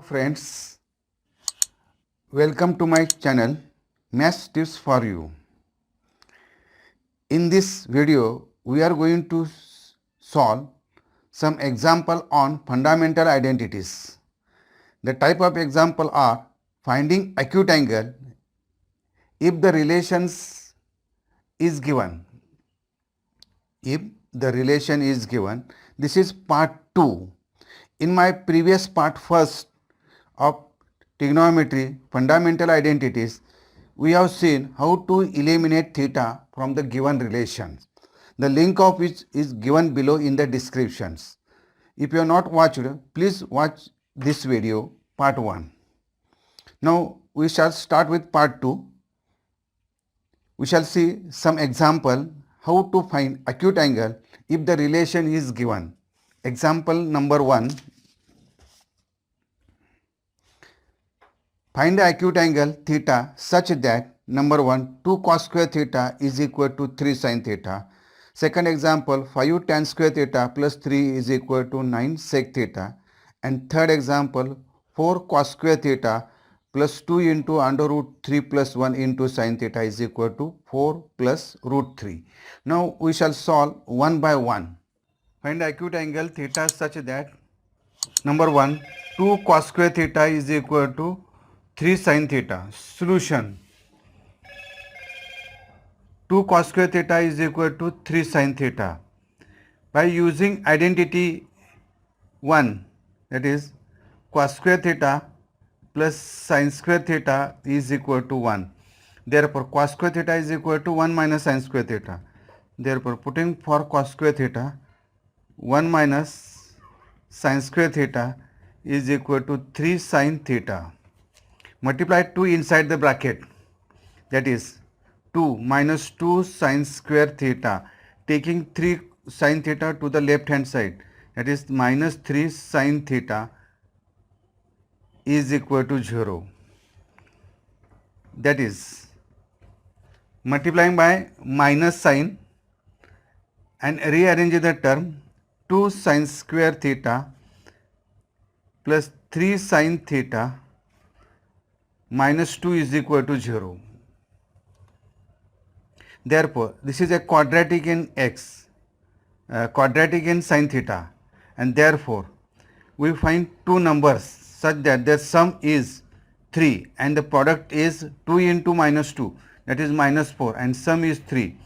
Friends, welcome to my channel Maths Tips for You. In this video, we are going to solve some example on fundamental identities. The type of example are finding acute angle if the relations is given. If the relation is given, this is part 2. In my previous part first of trigonometry fundamental identities, we have seen how to eliminate theta from the given relations. The link of which is given below in the descriptions. If you have not watched, please watch this video part 1. Now we shall start with part 2. We shall see some example how to find acute angle if the relation is given. Example number 1. Find the acute angle theta such that number 1 2 cos square theta is equal to 3 sin theta. Second example 5 tan square theta plus 3 is equal to 9 sec theta. And third example 4 cos square theta plus 2 into under root 3 plus 1 into sin theta is equal to 4 plus root 3. Now we shall solve one by one. Find the acute angle theta such that number 1 2 cos square theta is equal to 3 sin theta. Solution 2 cos square theta is equal to 3 sin theta. By using identity 1, that is cos square theta plus sin square theta is equal to 1. Therefore cos square theta is equal to 1 minus sin square theta. Therefore putting for cos square theta 1 minus sin square theta is equal to 3 sin theta. Multiply 2 inside the bracket, that is 2 minus 2 sin square theta, taking 3 sin theta to the left hand side, that is minus 3 sin theta is equal to 0. That is multiplying by minus sign and rearrange the term 2 sin square theta plus 3 sin theta minus 2 is equal to 0. Therefore, this is a quadratic in x, quadratic in sin theta, and therefore we find two numbers such that their sum is 3 and the product is 2 into minus 2, that is minus 4, and sum is 3.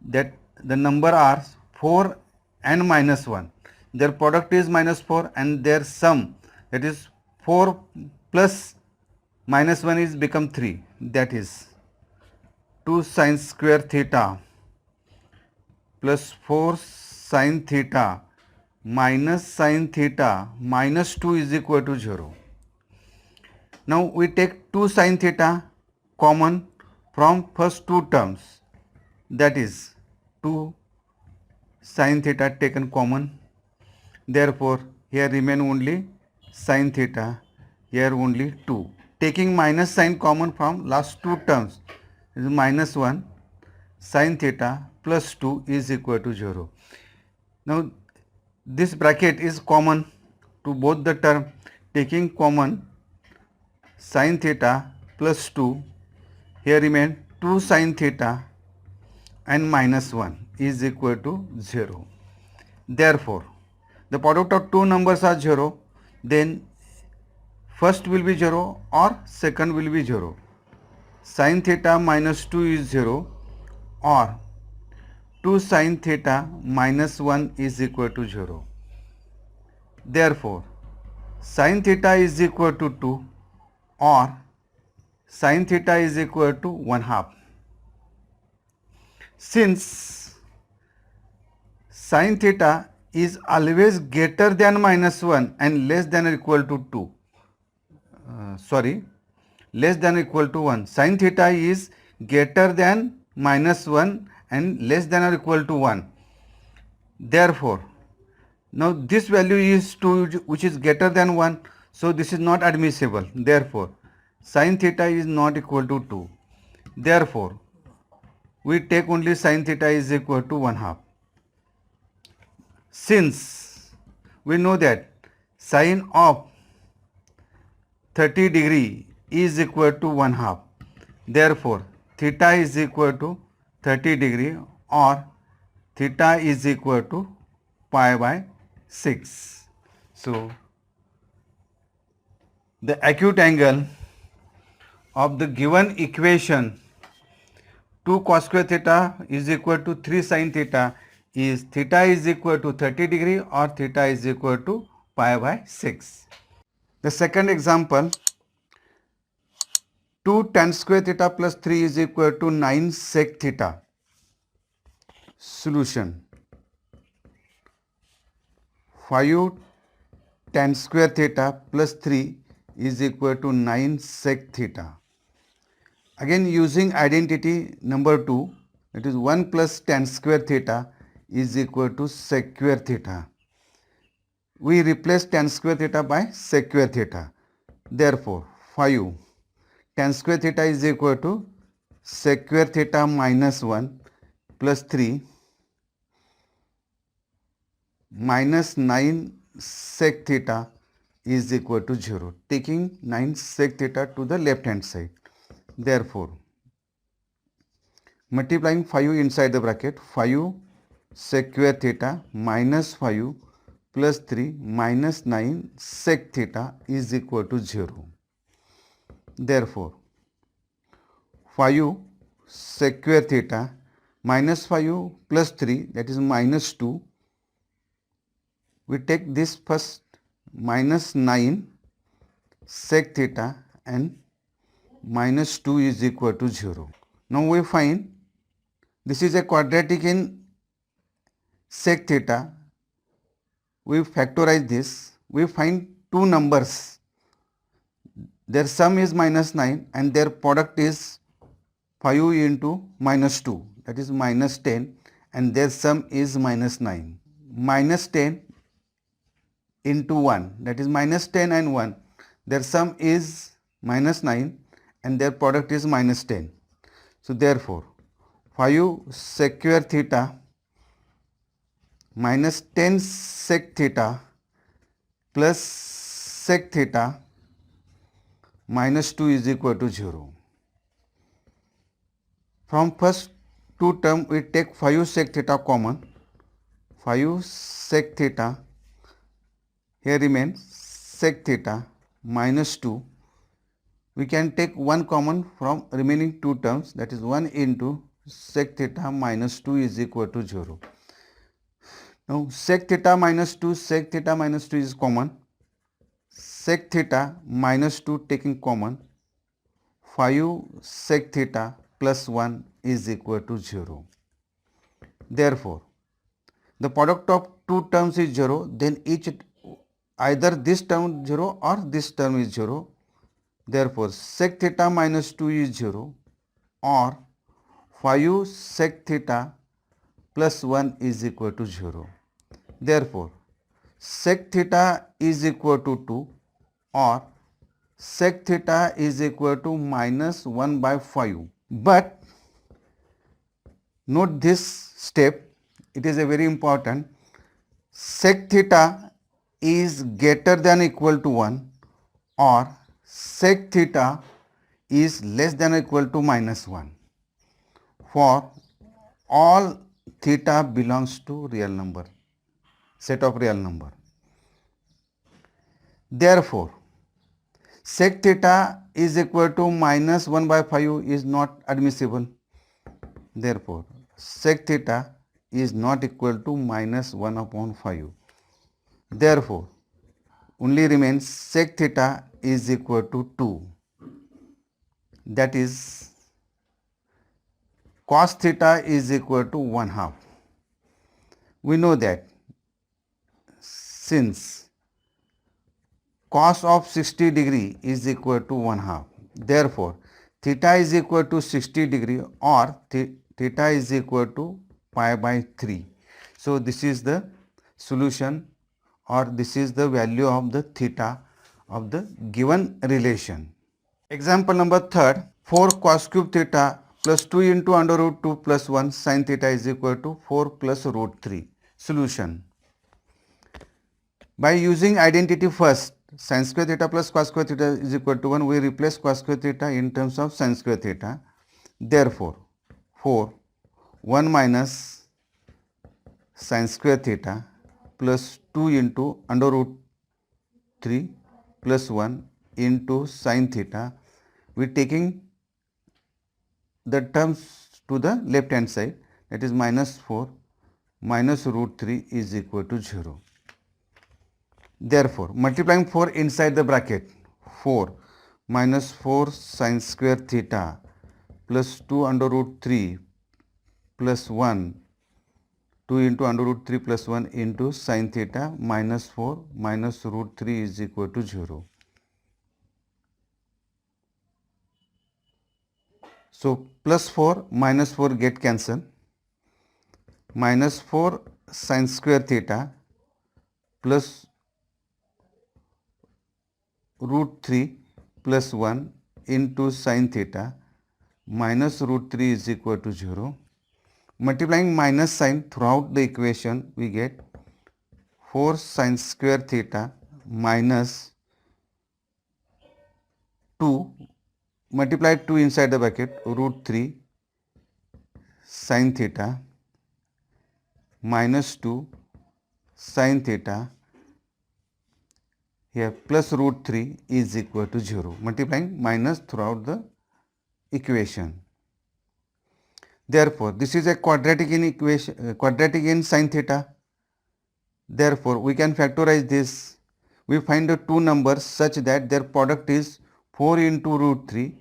That the number are 4 and minus 1. Their product is minus 4 and their sum, that is 4 plus minus 1 is become 3, that is 2 sin square theta plus 4 sin theta minus sin theta minus 2 is equal to 0. Now we take 2 sin theta common from first two terms, that is 2 sin theta taken common. Therefore here remain only sin theta, here only 2. Taking minus sign common from last two terms, is minus 1 sin theta plus 2 is equal to 0. Now this bracket is common to both the term. Taking common sin theta plus 2, here remain 2 sin theta and minus 1 is equal to 0. Therefore the product of two numbers are 0, then first will be 0 or second will be 0. Sin theta minus 2 is 0 or 2 sin theta minus 1 is equal to 0. Therefore sin theta is equal to 2 or sin theta is equal to 1/2. Since sin theta is always greater than minus 1 and less than or equal to 2, less than or equal to 1, sin theta is greater than minus 1 and less than or equal to 1. Therefore now this value is 2, which is greater than 1, so this is not admissible. Therefore sin theta is not equal to 2. Therefore we take only sin theta is equal to 1/2. Since we know that sin of 30 degree is equal to 1 half. Therefore, theta is equal to 30 degree or theta is equal to pi by 6. So, the acute angle of the given equation 2 cos square theta is equal to 3 sin theta is theta is equal to 30 degree or theta is equal to pi by 6. The second example, 2 tan square theta plus 3 is equal to 9 sec theta. Solution, 5 tan square theta plus 3 is equal to 9 sec theta. Again using identity number 2, it is 1 plus tan square theta is equal to sec square theta. We replace tan square theta by sec square theta. Therefore, 5 tan square theta is equal to sec square theta minus 1 plus 3 minus 9 sec theta is equal to 0, taking 9 sec theta to the left hand side. Therefore, multiplying 5 inside the bracket, 5 sec square theta minus 5 plus 3 minus 9 sec theta is equal to 0. Therefore, 5 sec square theta minus 5 plus 3, that is minus 2. We take this first, minus 9 sec theta and minus 2 is equal to 0. Now we find this is a quadratic in sec theta. We factorize this. We find two numbers. Their sum is minus 9 and their product is 5 into minus 2, that is minus 10, and their sum is minus 9. Minus 10 into 1, that is minus 10 and 1, their sum is minus 9 and their product is minus 10. So therefore, 5 sec square theta minus 10 sec theta plus sec theta minus 2 is equal to 0. From first two term we take 5 sec theta common. 5 sec theta, here remains sec theta minus 2. We can take 1 common from remaining two terms, that is 1 into sec theta minus 2 is equal to 0. Now sec theta minus 2 is common. Sec theta minus 2 taking common, 5 sec theta plus 1 is equal to 0. Therefore, the product of two terms is 0, then either this term 0 or this term is 0. Therefore, sec theta minus 2 is 0 or 5 sec theta plus 1 is equal to 0. Therefore, sec theta is equal to 2 or sec theta is equal to minus 1 by 5. But note this step, it is a very important. Sec theta is greater than or equal to 1 or sec theta is less than or equal to minus 1 for all theta belongs to real number, set of real number. Therefore, sec theta is equal to minus 1 by 5 is not admissible. Therefore, sec theta is not equal to minus 1 upon 5. Therefore, only remains sec theta is equal to 2. That is, cos theta is equal to 1/2. We know that since cos of 60 degree is equal to 1/2, therefore theta is equal to 60 degree or theta is equal to pi by 3. So this is the solution or this is the value of the theta of the given relation. Example number 3, 4 cos cube theta plus 2 into under root 2 plus 1 sin theta is equal to 4 plus root 3. Solution. By using identity first, sin square theta plus cos square theta is equal to 1. We replace cos square theta in terms of sin square theta. Therefore, 4 1 minus sin square theta plus 2 into under root 3 plus 1 into sin theta. We are taking the terms to the left hand side, that is minus 4 minus root 3 is equal to 0. Therefore, multiplying 4 inside the bracket, 4 minus 4 sin square theta plus 2 under root 3 plus 1, 2 into under root 3 plus 1 into sin theta minus 4 minus root 3 is equal to 0. So, plus 4 minus 4 get cancelled, minus 4 sin square theta plus root 3 plus 1 into sin theta minus root 3 is equal to 0. Multiplying minus sign throughout the equation, we get 4 sin square theta minus 2, multiply 2 inside the bracket, root 3 sin theta minus 2 sin theta, here plus root 3 is equal to 0, multiplying minus throughout the equation. Therefore, this is a quadratic in equation, quadratic in sin theta. Therefore, we can factorize this. We find the two numbers such that their product is 4 into root 3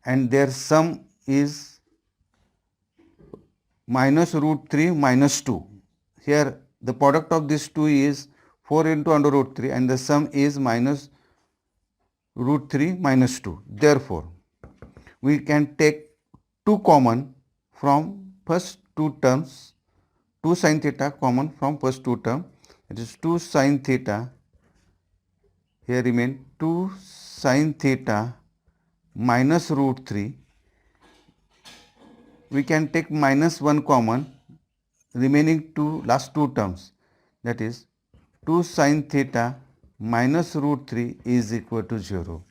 and their sum is minus root 3 minus 2. Here the product of these two is 4 into under root 3 and the sum is minus root 3 minus 2. Therefore, we can take 2 common from first two terms, 2 sin theta common from first two terms, it is 2 sin theta, here remain 2 sin theta minus root 3. We can take minus 1 common, remaining two last two terms, that is 2 sin theta minus root 3 is equal to 0.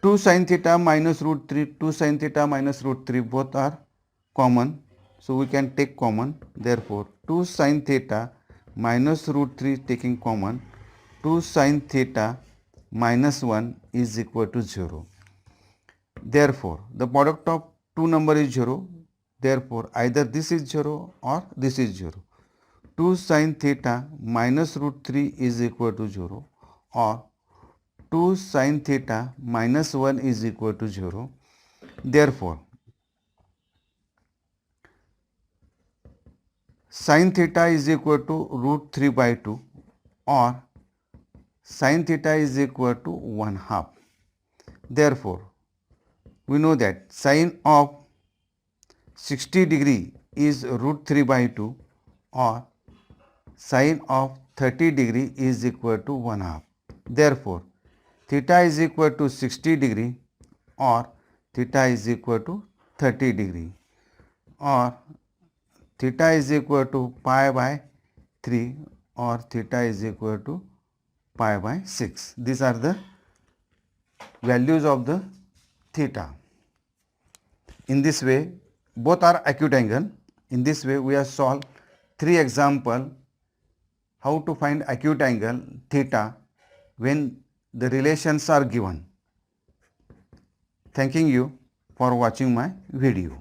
2 sin theta minus root 3, 2 sin theta minus root 3 both are common. So, we can take common. Therefore, 2 sin theta minus root 3 taking common, 2 sin theta minus 1 is equal to 0. Therefore, the product of two number is 0. Therefore, either this is 0 or this is 0. 2 sin theta minus root 3 is equal to 0 or 2 sin theta minus 1 is equal to 0. Therefore, sin theta is equal to root 3 by 2 or sin theta is equal to 1/2. Therefore, we know that sin of 60 degree is root 3 by 2 or sin of 30 degree is equal to 1/2. Therefore, theta is equal to 60 degree or theta is equal to 30 degree or theta is equal to pi by 3 or theta is equal to pi by 6. These are the values of the theta. In this way, both are acute angle. In this way, we have solved 3 examples how to find acute angle theta when the relations are given. Thanking you for watching my video.